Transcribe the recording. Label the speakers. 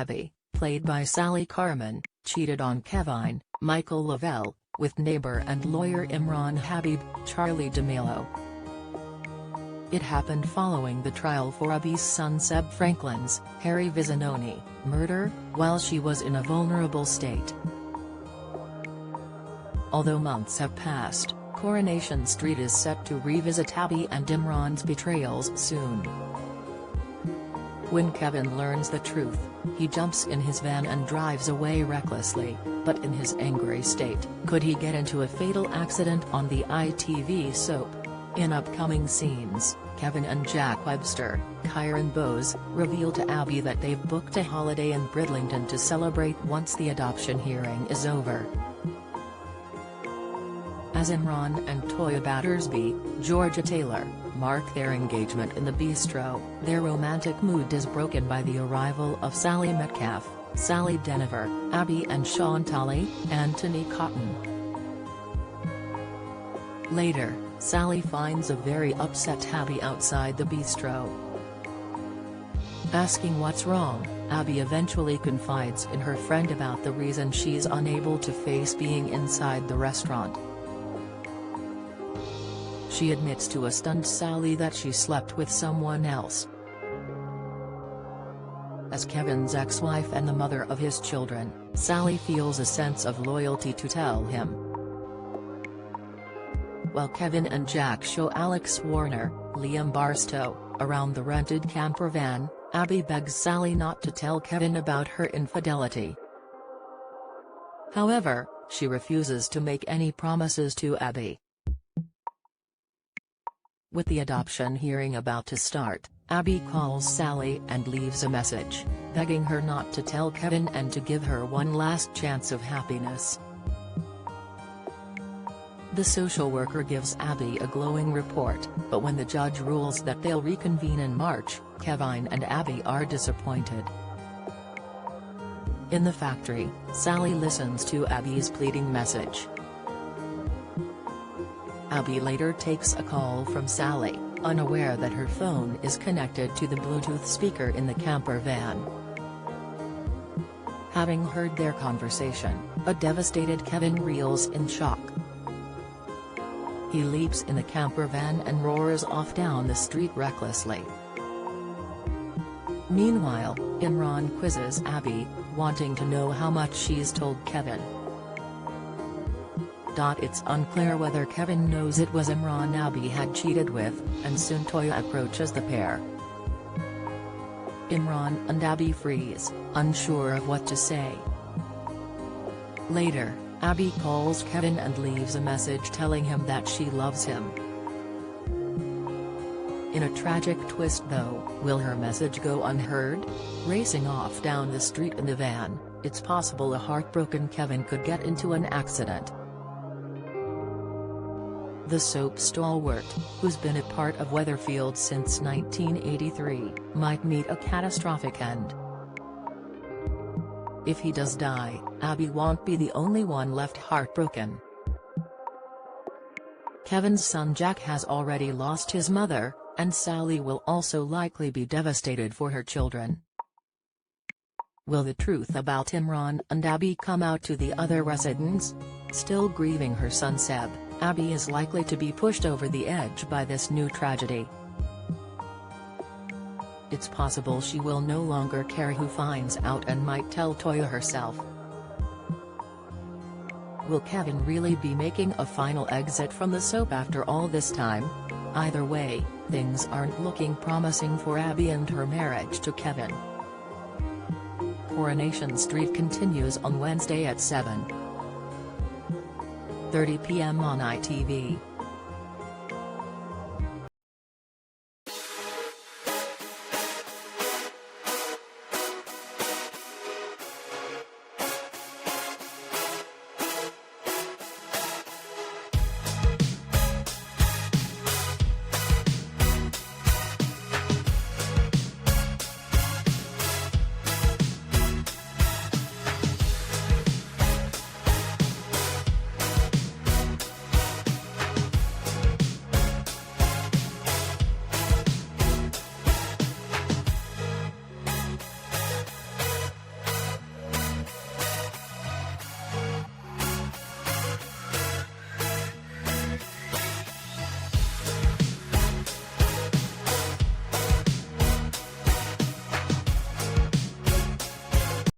Speaker 1: Abby, played by Sally Carman, cheated on Kevin, Michael Lavelle, with neighbor and lawyer Imran Habib, Charlie D'Amelio. It happened following the trial for Abby's son Seb Franklin's, Harry Vizzanoni, murder, while she was in a vulnerable state. Although months have passed, Coronation Street is set to revisit Abby and Imran's betrayals soon. When Kevin learns the truth, he jumps in his van and drives away recklessly, but in his angry state. Could he get into a fatal accident on the ITV soap? In upcoming scenes, Kevin and Jack Webster, Kyron Bowes, reveal to Abby that they've booked a holiday in Bridlington to celebrate once the adoption hearing is over. As Imran and Toya Battersby, Georgia Taylor, mark their engagement in the bistro, their romantic mood is broken by the arrival of Sally Metcalf, Sally Deniver, Abby and Shantali, Anthony Cotton. Later, Sally finds a very upset Abby outside the bistro. Asking what's wrong, Abby eventually confides in her friend about the reason she's unable to face being inside the restaurant. She admits to a stunned Sally that she slept with someone else. As Kevin's ex-wife and the mother of his children, Sally feels a sense of loyalty to tell him. While Kevin and Jack show Alex Warner, Liam Barstow, around the rented camper van, Abby begs Sally not to tell Kevin about her infidelity. However, she refuses to make any promises to Abby. With the adoption hearing about to start, Abby calls Sally and leaves a message, begging her not to tell Kevin and to give her one last chance of happiness. The social worker gives Abby a glowing report, but when the judge rules that they'll reconvene in March, Kevin and Abby are disappointed. In the factory, Sally listens to Abby's pleading message. Abby later takes a call from Sally, unaware that her phone is connected to the Bluetooth speaker in the camper van. Having heard their conversation, a devastated Kevin reels in shock. He leaps in the camper van and roars off down the street recklessly. Meanwhile, Imran quizzes Abby, wanting to know how much she's told Kevin. It's unclear whether Kevin knows it was Imran Abby had cheated with, and soon Toya approaches the pair. Imran and Abby freeze, unsure of what to say. Later, Abby calls Kevin and leaves a message telling him that she loves him. In a tragic twist though, will her message go unheard? Racing off down the street in the van, it's possible a heartbroken Kevin could get into an accident. The soap stalwart, who's been a part of Weatherfield since 1983, might meet a catastrophic end. If he does die, Abby won't be the only one left heartbroken. Kevin's son Jack has already lost his mother, and Sally will also likely be devastated for her children. Will the truth about Imran and Abby come out to the other residents? Still grieving her son Seb, Abby is likely to be pushed over the edge by this new tragedy. It's possible she will no longer care who finds out and might tell Toya herself. Will Kevin really be making a final exit from the soap after all this time? Either way, things aren't looking promising for Abby and her marriage to Kevin. Coronation Street continues on Wednesday at 7:30 p.m. on ITV.